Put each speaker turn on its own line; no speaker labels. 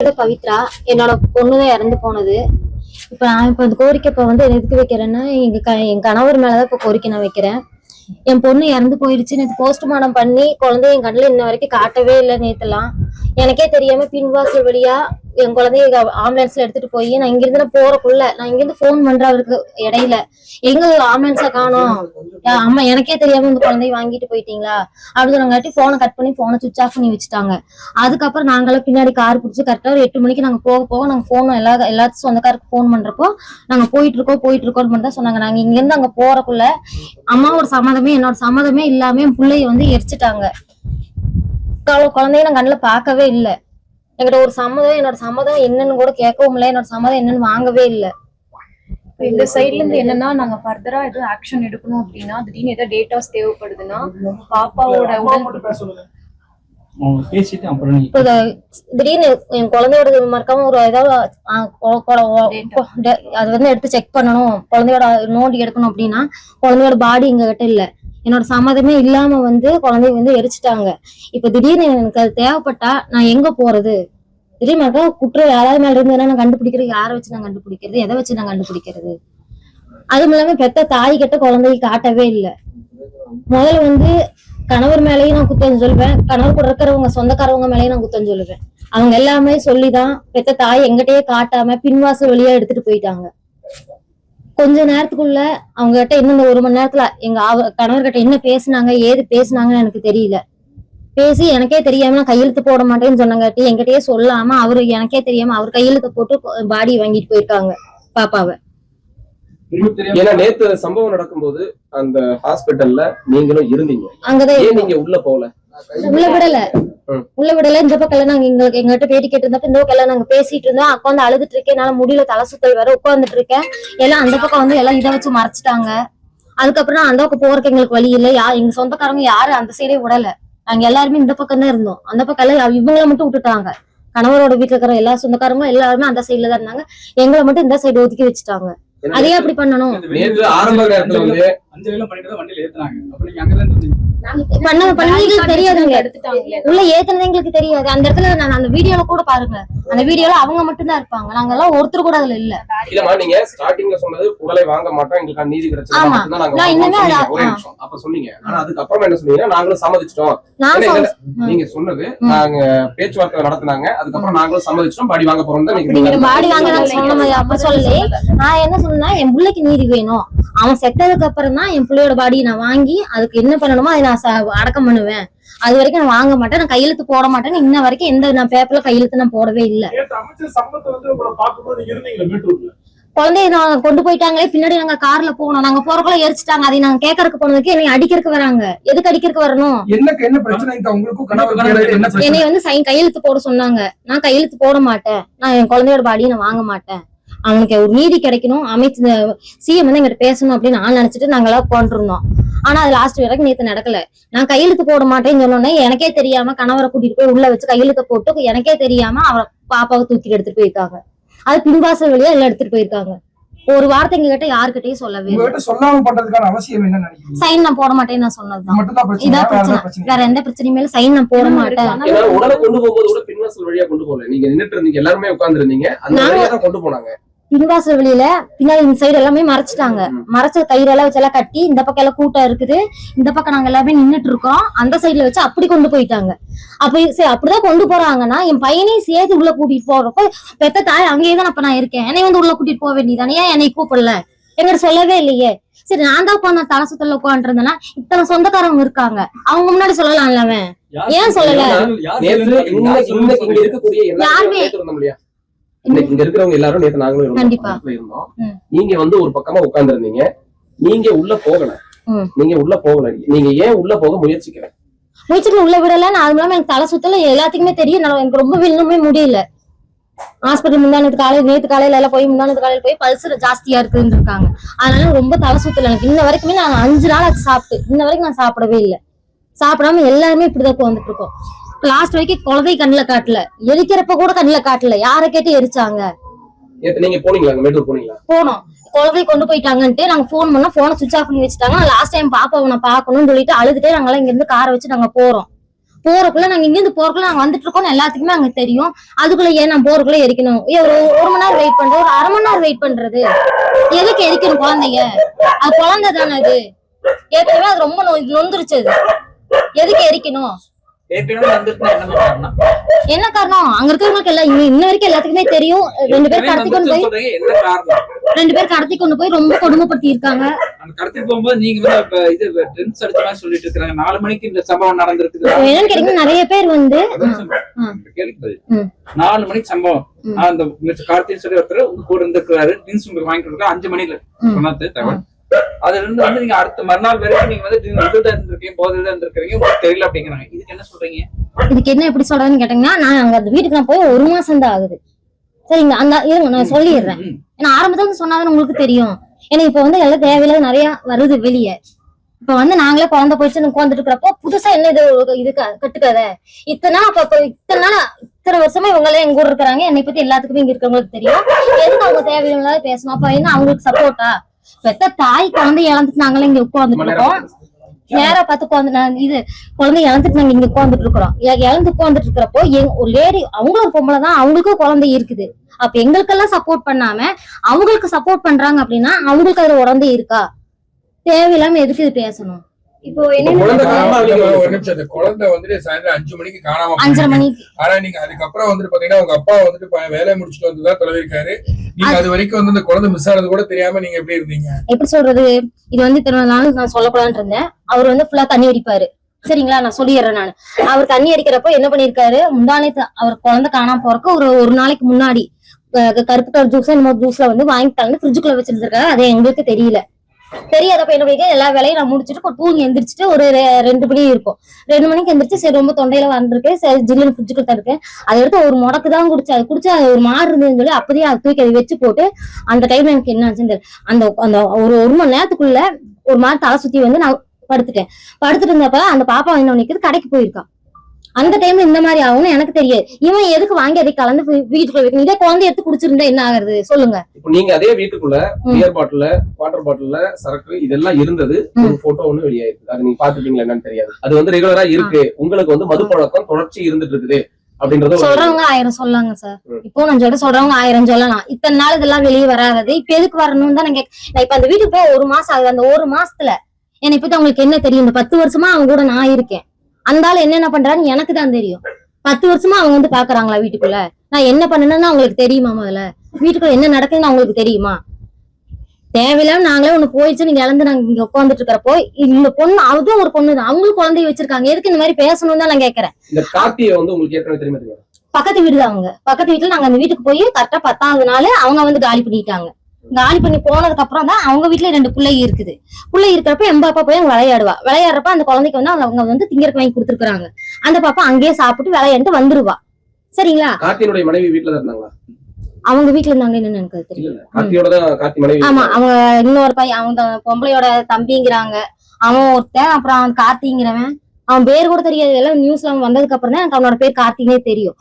பவித்ரா என்னோட பொண்ணுதான் இறந்து போனது. இப்ப நான் இந்த கோரிக்கை எதுக்கு வைக்கிறேன்னா, என் கணவர் மேலதான் இப்ப கோரிக்கை நான் வைக்கிறேன். என் பொண்ணு இறந்து போயிடுச்சு. நேற்று போஸ்ட்மார்டம் பண்ணி குழந்தை என் கண்ணுல இன்ன வரைக்கும் காட்டவே இல்லை. நேத்துலாம் எனக்கே தெரியாம பின்வாசல் வழியா என் குழந்தைய ஆம்புலன்ஸ்ல எடுத்துட்டு போய் நான் இங்கிருந்து போறக்குள்ள நான் இங்கிருந்து போன் பண்றேன் அவருக்கு. இடையில எங்க ஆம்புலன்ஸ காணோம், அம்மா எனக்கே தெரியாம இந்த குழந்தைய வாங்கிட்டு போயிட்டீங்களா அப்படின்னு சொன்னாங்காட்டி போனை கட் பண்ணி போனை சுவிச் ஆஃப் பண்ணி வச்சுட்டாங்க. அதுக்கப்புறம் நாங்களாம் பின்னாடி கார் பிடிச்சி கரெக்டா ஒரு 8 மணிக்கு நாங்க போக நாங்க போன் எல்லாத்துக்கும் சொந்தக்காருக்கு போன் பண்றப்போ நாங்க போயிட்டு இருக்கோம்னு தான் சொன்னாங்க. நாங்க இங்க இருந்து அங்க போறக்குள்ள அம்மாவோட சம்மதமே என்னோட சம்மதமே இல்லாம என் பிள்ளைய எரிச்சுட்டாங்க. குழந்தைய நான் கண்ணுல பாக்கவே இல்லை. என்கிட்ட ஒரு என்னோட சம்மதம் என்னன்னு கூட கேட்கவும் இல்லை. என்னோட சம்மதம் என்னன்னு வாங்கவே இல்லை.
இந்த சைட்ல இருந்து என்னன்னா, நாங்க ஃபர்தரா எதுவும் ஆக்ஷன் எடுக்கணும் அப்படின்னா, திடீர்னு ஏதாவது டேட்டாஸ் தேவைப்படுதுன்னா பாப்பாவோட
திடீர்னு என் குழந்தையோட மறக்காம ஒரு ஏதாவது அது எடுத்து செக் பண்ணணும், குழந்தையோட நோண்டி எடுக்கணும் அப்படின்னா குழந்தையோட பாடி எங்க கிட்ட இல்ல. என்னோட சம்மதமே இல்லாம குழந்தைய எரிச்சுட்டாங்க. இப்ப திடீர்னு எனக்கு அது தேவைப்பட்டா நான் எங்க போறது? திடீர்னு குற்றம் யாராவது மேல இருந்ததுன்னா நான் கண்டுபிடிக்கிறது யாரை வச்சு நான் கண்டுபிடிக்கிறது, எதை வச்சு நான் கண்டுபிடிக்கிறது? அதுவும் இல்லாம பெத்த தாய் கிட்ட குழந்தைய காட்டவே இல்லை. முதல்ல கணவர் மேலேயும் நான் குத்தம் சொல்லுவேன், கணவர் கூட இருக்கிறவங்க சொந்தக்காரவங்க மேலேயும் நான் குத்தம் சொல்லுவேன். அவங்க எல்லாமே சொல்லிதான் பெத்த தாய் எங்கிட்டயே காட்டாம பின்வாசல் வழியா எடுத்துட்டு போயிட்டாங்க. கொஞ்ச நேரத்துக்குள்ள அவங்க கிட்ட இன்னும் 1 மணி நேரத்துல எங்க கணவர்கிட்ட என்ன பேசுனாங்க ஏது பேசுனாங்கன்னு எனக்கு தெரியல. பேசி எனக்கே தெரியாம நான் கையெழுத்து போட மாட்டேன்னு சொன்னாங்காட்டி என்கிட்டயே சொல்லாம அவரு எனக்கே தெரியாம அவர் கையெழுத்து போட்டு பாடி வாங்கிட்டு போயிருக்காங்க பாப்பாவை.
ஏன்னா நேத்து சம்பவம் நடக்கும்போது அந்த ஹாஸ்பிட்டல்ல நீங்களும் இருந்தீங்க,
அங்கதான்
நீங்க உள்ள போகல?
உள்ள விடல. இந்த பக்கம் நாங்க எங்ககிட்ட பேட்டி கேட்டு இருந்தப்ப இந்த பக்கம் நாங்க பேசிட்டு இருந்தோம். உட்காந்து அழுதுட்டு இருக்கேன், என்னால முடியல, தலை சுத்தல் வேற உட்காந்துட்டு இருக்கேன். எல்லாம் அந்த பக்கம் எல்லாம் இதை வச்சு மறைச்சிட்டாங்க. அதுக்கப்புறம் அந்த பக்கம் போறதுக்கு எங்களுக்கு வழி இல்லை. எங்க சொந்தக்காரங்க யாரும் அந்த சைடே விடல. நாங்க எல்லாருமே இந்த பக்கம் தான் இருந்தோம். அந்த பக்கம் எல்லாம் இவங்களை மட்டும் விட்டுட்டாங்க. கணவரோட வீட்டுல இருக்கிற எல்லா சொந்தக்காரங்களும் எல்லாருமே அந்த சைட்ல தான் இருந்தாங்க. எங்களை மட்டும் இந்த சைடு ஒதுக்கி வச்சுட்டாங்க. அதே அப்படி பண்ணணும். தெரியாதுங்க, உள்ள ஏத்துனது எங்களுக்கு தெரியாது. அந்த இடத்துல நான் அந்த வீடியோல கூட பாருங்க, அந்த வீடியோல அவங்க மட்டும் தான் இருப்பாங்க. நாங்க எல்லாம் ஒருத்தர் கூட அதுல இல்ல.
நீங்க ஸ்டார்டிங்ல சொன்னது உடலை வாங்க மாட்டோம், எங்களுக்கு நீதி கிடைச்சது. அப்ப சொன்னீங்க. ஆனா அதுக்கப்புறம் என்ன சொன்னீங்கன்னா, நாங்களும் சம்மதிச்சிட்டோம். நீங்க சொன்னது நாங்க பேச்சுவார்த்தை நடத்தினாங்க, அதுக்கப்புறம் நாங்களும் சம்மதிச்சிட்டோம், பாடி வாங்க போறோம்.
பாடி வாங்க அப்ப சொல்லி நான் என்ன சொன்னா, என் பிள்ளைக்கு நீதி வேணும். அவன் செத்ததுக்கு அப்புறம் தான் என் பிள்ளையோட பாடியை நான் வாங்கி அதுக்கு என்ன பண்ணணுமோ அதை நான் அடக்கம் பண்ணுவேன். அது வரைக்கும் நான் வாங்க மாட்டேன், நான் கையெழுத்து போட மாட்டேன்னு இன்ன வரைக்கும் எந்த நான் பேப்பர்ல கையெழுத்து நான் போடவே இல்லை. குழந்தைய நான் கொண்டு போயிட்டாங்களே, பின்னாடி நாங்க கார்ல போனோம். நாங்க போறக்குள்ள எரிச்சிட்டாங்க. அதை நாங்க கேட்கறதுக்கு போனதுக்கு என்னை அடிக்கிறதுக்கு வராங்க. எதுக்கு அடிக்கிறதுக்கு வரணும்? என்னை கையெழுத்து போட சொன்னாங்க. நான் கையெழுத்து போட மாட்டேன், நான் என் குழந்தையோட பாடியை நான் வாங்க மாட்டேன். அவனுக்கு ஒரு நீதி கிடைக்கணும், சிஎம் எங்கிட்ட பேசணும் அப்படின்னு நான் நினைச்சிட்டு நாங்களாம் உட்காந்துருந்தோம். ஆனா அது லாஸ்ட் வரைக்கும் நேத்து நடக்கல. நான் கையெழுத்து போட மாட்டேன்னு சொன்னோன்னே எனக்கே தெரியாம கணவரை கூட்டிட்டு போய் உள்ள வச்சு கையெழுத்து போட்டு எனக்கே தெரியாம அவ பாப்பாவை தூக்கிட்டு எடுத்துட்டு போயிருக்காங்க. அது பின்வாசல் வழியா எல்லாம் எடுத்துட்டு போயிருக்காங்க. ஒரு வார்த்தை எங்க கிட்ட யாருக்கிட்டையும் சொல்லவே
சொல்லாம பண்றதுக்கான அவசியம் என்ன நினைக்கிறீங்க?
சைன் நான் போட மாட்டேன்னு நான் சொன்னதுதான். இதான் பிரச்சனை, வேற எந்த பிரச்சனையும் மேல சைன் நான் போட மாட்டேன்.
உடனே கொண்டு போகும்போது கூட பின்வாசல் வழியா கொண்டு போகல, நீங்க நின்னுட்டு இருந்தீங்க, எல்லாருமே உட்கார்ந்து இருந்தீங்க, அந்த வழியா தான் கொண்டு போனாங்க.
பின்வாசல் வெளியில பின்னாடி இந்த சைடு எல்லாமே மறைச்சிட்டாங்க. மறைச்ச கயிறெல்லாம் வச்சு எல்லாம் கட்டி இந்த பக்கம் எல்லாம் கூட்டம் இருக்குது. இந்த பக்கம் நாங்க எல்லாமே நின்னுட்டு இருக்கோம். அந்த சைடுல வச்சு அப்படி கொண்டு போயிட்டாங்க. அப்ப சரி அப்படிதான் கொண்டு போறாங்கன்னா என் பையனையும் சேர்த்து உள்ள கூட்டிட்டு போறப்போ பெத்த தாய் அங்கேயேதான் அப்ப நான் இருக்கேன். என்னை உள்ள கூட்டிட்டு போக வேண்டியதானே, ஏன் என்னை கூப்பிடல? எங்கிட்ட சொல்லவே இல்லையே. சரி நான் தான் உட்காந்து தலை சுத்தல உட்காந்து இருந்தேன்னா இத்தனை சொந்தக்காரங்க இருக்காங்க, அவங்க முன்னாடி சொல்லலாம் இல்லவன், ஏன் சொல்லல? யாருமே
இங்க இருக்கிறவங்க எல்லாரும் நேத்து நாங்களும் இருந்தோம். நீங்க ஒரு பக்கமா உட்கார்ந்து இருந்தீங்க, நீங்க உள்ள போகல. நீங்க ஏன் உள்ள போக முயற்சிக்கல?
உள்ள விடல. அது மூலமா எனக்கு தலை சுத்தல எல்லாத்துக்குமே தெரியும். எனக்கு ரொம்ப இன்னுமே முடியல. ஹாஸ்பிட்டல் நேத்து காலையில எல்லாம் போய் முந்தானத்து காலையில போய் பல்சர் ஜாஸ்தியா இருக்குன்னு இருக்காங்க. அதனால ரொம்ப தலை சுத்தல எனக்கு. இன்ன வரைக்குமே நான் 5 நாள் ஆச்சு சாப்பிட்டு, இன்ன வரைக்கும் நான் சாப்பிடவே இல்லை. சாப்பிடாம எல்லாருமே இப்படிதான் வந்துட்டு இருக்கோம். லாஸ்ட் வரைக்கும் குழந்தை கண்ணுல காட்டல, எரிக்கிறப்ப கூட கண்ணுல காட்டல. யாரை கேட்டு எரிச்சாங்க? போனோம், குழந்தை கொண்டு போயிட்டாங்கன்ட்டு நாங்க போன் பண்ணோம். போனை சுவிச் ஆஃப் பண்ணி வச்சுட்டாங்க. லாஸ்ட் டைம் பாப்பாவை நான் பாக்கணும்னு சொல்லிட்டு அழுதுட்டே நாங்கெல்லாம் இங்க இருந்து காரை வச்சு நாங்க போறோம். போறக்குள்ள நாங்க இங்க இருந்து போறக்குள்ள நாங்க வந்துட்டு இருக்கோம் எல்லாத்துக்குமே அங்க தெரியும். அதுக்குள்ள ஏன் நான் போறக்குள்ள எரிக்கணும்? ஏன் ஒரு மணி நேரம் வெயிட் பண்றது, ஒரு அரை மணி நேரம் வெயிட் பண்றது, எதுக்கு எரிக்கணும் குழந்தைங்க? அது குழந்தை தானே, அது ஏற்கனவே அது ரொம்ப நொந்துருச்சு, அது எதுக்கு எரிக்கணும்? என்ன காரணம்? அங்க இருக்கிறவங்களுக்கு எல்லாம் இன்ன வரைக்கும் எல்லாத்துக்குமே தெரியும். 2 பேர் கடத்தி கொண்டு போய் ரொம்ப கொடுமைப்படுத்தி இருக்காங்க.
கடத்தி போகும்போது நீங்க இது ட்ரெண்ட்ஸ் அடிச்ச மாதிரி சொல்லிட்டு இருக்காங்க. 4 மணிக்கு இந்த சம்பவம் நடந்திருக்கு.
என்னன்னு கேட்டீங்கன்னா நிறைய பேர் வந்து
4 மணிக்கு சம்பவம். அந்த கார்த்தின்னு சொல்லி ஒருத்தர் உங்க கூட இருந்திருக்காரு. ட்ரிங்க்ஸ் உங்களுக்கு வாங்கி கொடுக்க 5 மணில சொன்னது தகவல். அதுல இருந்து வந்து நீங்க அடுத்த மறுநாள் வரைக்கும் நீங்க வந்து இதுல இருந்திருக்கீங்க, போதையில இருந்திருக்கீங்க, உங்களுக்கு தெரியல அப்படிங்கிறாங்க. இதுக்கு என்ன சொல்றீங்க?
இதுக்கு என்ன எப்படி சொல்றதுன்னு கேட்டீங்கன்னா, நான் அங்க அந்த வீட்டுக்கு நான் போய் 1 மாசம் தான் ஆகுது. சரிங்க, அந்த இருங்க நான் சொல்லிடுறேன். ஏன்னா ஆரம்பத்துல சொன்னாதான் உங்களுக்கு தெரியும். ஏன்னா இப்ப வந்து எல்லாம் தேவையில்லாத நிறைய வருது வெளியே. இப்ப வந்து நாங்களே குழந்தை போயிடுச்சு உட்காந்துட்டு இருக்கிறப்போ புதுசா என்ன இது கட்டுக்காத இத்தனை நாள் இத்தனை வருஷமா இவங்க எல்லாம் எங்க ஊர் இருக்கிறாங்க. என்னை பத்தி எல்லாத்துக்குமே இங்க இருக்கிறவங்களுக்கு தெரியும். எதுக்கு அவங்க தேவையில்லாத பேசணும்? அப்ப என்ன அவங்களுக்கு சப்போர்ட்டா? பெத்த தாய் குழந்தை இழந்துட்டு நாங்களே இங்க உட்காந்துட்டு இருக்கோம். நேரா பார்த்து இது குழந்தை இழந்துட்டு நாங்க இங்க உட்காந்துட்டு இருக்கிறோம். இழந்து உட்காந்துட்டு இருக்கிறப்போ ஒரு லேடி, அவங்களும் ஒரு பொம்பளை தான், அவங்களுக்கும் குழந்தை இருக்குது. அப்ப எங்களுக்கெல்லாம் சப்போர்ட் பண்ணாம அவங்களுக்கு சப்போர்ட் பண்றாங்க அப்படின்னா அவங்களுக்கு அதுல உடம்பே இருக்கா? தேவையில்லாம எதுக்கு இது பேசணும்? இப்போ என்ன
ஒரு நிமிஷம், அந்த குழந்தை வந்துட்டு சாயந்தரம் 5 மணிக்கு காணாம
5:30 மணிக்கு.
ஆனா நீங்க அதுக்கப்புறம் வந்துட்டு பாத்தீங்கன்னா உங்க அப்பா வந்துட்டு வேலையை முடிச்சுட்டு வந்துதான் தொலைவிருக்காரு. நீங்க அது வரைக்கும் வந்து அந்த குழந்தை மிஸ் ஆனது கூட தெரியாம நீங்க எப்படி இருந்தீங்க? எப்படி
சொல்றது? இது வந்து இத்தனை நாள் நான் சொல்லக்கூடாதுன்னு இருந்தேன். அவர் வந்து ஃபுல்லா தண்ணி அடிப்பாரு. சரிங்களா, நான் சொல்லிடுறேன். நான் அவர் தண்ணி அடிக்கிறப்போ என்ன பண்ணிருக்காரு, முந்தானத்து அவர் குழந்தை காணாம போறக்கு ஒரு நாளைக்கு முன்னாடி கருப்பு கலர் ஜூஸ் ஜூஸ்ல வந்து வாங்கி கலந்து ஃப்ரிட்ஜுக்குள்ள வச்சிருந்திருக்காரு. அது எங்களுக்கு தெரியல. தெரியாதப்ப என்ன பண்ணிக்க எல்லா வேலையும் நான் முடிச்சுட்டு தூங்கி எந்திரிச்சிட்டு ஒரு 2 மணி இருக்கும். 2 மணிக்கு எந்திரிச்சு சரி ரொம்ப தொண்டையில வந்துருக்கு, சரி ஜில்லுன்னு ஃப்ரிட்ஜுக்குள்ள இருக்கு. அதை எடுத்து ஒரு முடக்கு தான் குடிச்சு, அது குடிச்சு அது ஒரு மாறு இருந்ததுன்னு சொல்லி அப்பதே அதை தூக்கி அதை வச்சு போட்டு அந்த டைம்ல எனக்கு என்ன ஆச்சுன்னு அந்த அந்த ஒரு மணி நேரத்துக்குள்ள ஒரு மாதிரி தலை சுத்தி வந்து நான் படுத்துட்டு இருந்தப்ப அந்த பாப்பா என்ன நிக்குது, கடைக்கு போயிருக்கான். அந்த டைம்ல இந்த மாதிரி ஆகும்னு எனக்கு தெரியாது. இவன் எதுக்கு வாங்கி அதை கலந்து வீட்டுக்குள்ள வைக்கணும்? இதே குழந்தை எடுத்து குடிச்சிருந்தா என்ன ஆகுறது சொல்லுங்க?
இப்போ நீங்க அதே வீட்டுக்குள்ள பியர் பாட்டில், வாட்டர் பாட்டில்ல சரக்கு இதெல்லாம் இருந்தது. ஒரு போட்டோ ஒண்ணு வெளியாயிருக்கு. அது நீங்க பாத்துட்டீங்களா என்னன்னு தெரியாது. அது வந்து ரெகுலரா இருக்கு. உங்களுக்கு வந்து மது பழக்கம் தொடர்ச்சி இருந்துட்டு இருக்குது அப்படின்றது
சொல்றவங்க 1000 சொல்லாங்க சார். இப்போ நான் சொல்றவங்க 1000 சொல்லலாம். இத்தனை நாள் இதெல்லாம் வெளியே வராது. இப்ப எதுக்கு வரணும்னு தான் நான் இப்ப அந்த வீட்டுக்கு போய் 1 மாசம் ஆகுது. அந்த 1 மாசத்துல என்னை பத்தி அவங்களுக்கு என்ன தெரியும்? இந்த 10 வருஷமா அவங்க கூட நான் இருக்கேன். அந்த ஆள் என்னென்ன பண்றான்னு எனக்கு தான் தெரியும். 10 வருஷமா அவங்க வந்து பாக்குறாங்களா வீட்டுக்குள்ள? நான் என்ன பண்ணணும்னு அவங்களுக்கு தெரியுமா? முதல்ல வீட்டுக்குள்ள என்ன நடக்குதுன்னு அவங்களுக்கு தெரியுமா? தேவையில்லாம நாங்களே ஒண்ணு போயிடுச்சு நீங்க இழந்து நாங்க இங்க உட்காந்துட்டு இருக்கிறப்போ இந்த பொண்ணு அதுவும் ஒரு பொண்ணு தான், அவங்களும் குழந்தைய வச்சிருக்காங்க. எதுக்கு இந்த மாதிரி பேசணும்னு தான் நான் கேட்கறேன்.
இந்த கார்த்தியை வந்து உங்களுக்கு ஏற்கனவே தெரியுமா?
பக்கத்து வீடு தான். அவங்க பக்கத்து வீட்டுல நாங்க அந்த வீட்டுக்கு போய் கரெக்டா 10வது நாள் அவங்க வந்து காலி பண்ணிட்டாங்க. காலி பண்ணி போனதுக்கு அப்புறம் தான் அவங்க வீட்டுல 2 பிள்ளை இருக்குது. பிள்ளை இருக்கிறப்ப என் பாப்பா போய் அங்க விளையாடுறப்ப அந்த குழந்தைக்கு வந்து அவங்க வந்து திங்கறக்கு வாங்கி கொடுத்துருக்காங்க. அந்த பாப்பா அங்கேயே சாப்பிட்டு விளையாண்டு வந்துருவா. சரிங்களா?
கார்த்தியோட மனைவி வீட்டுல தான் இருந்தாங்களா?
அவங்க வீட்டுல இருந்தாங்க. என்னன்னு எனக்கு தெரியல.
கார்த்தியோட தான் கார்த்தி மனைவி.
ஆமா, அவங்க இன்னொரு பையன், அவங்க பொம்பளையோட தம்பிங்கிறாங்க. அவன் ஒருத்தன், அப்புறம் அவன் கார்த்திங்கிறவன். அவன் பேர் கூட தெரியாது. எல்லாம் நியூஸ்ல வந்ததுக்கு அப்புறம் தான் எனக்கு அவனோட பேர் கார்த்திகே தெரியும்.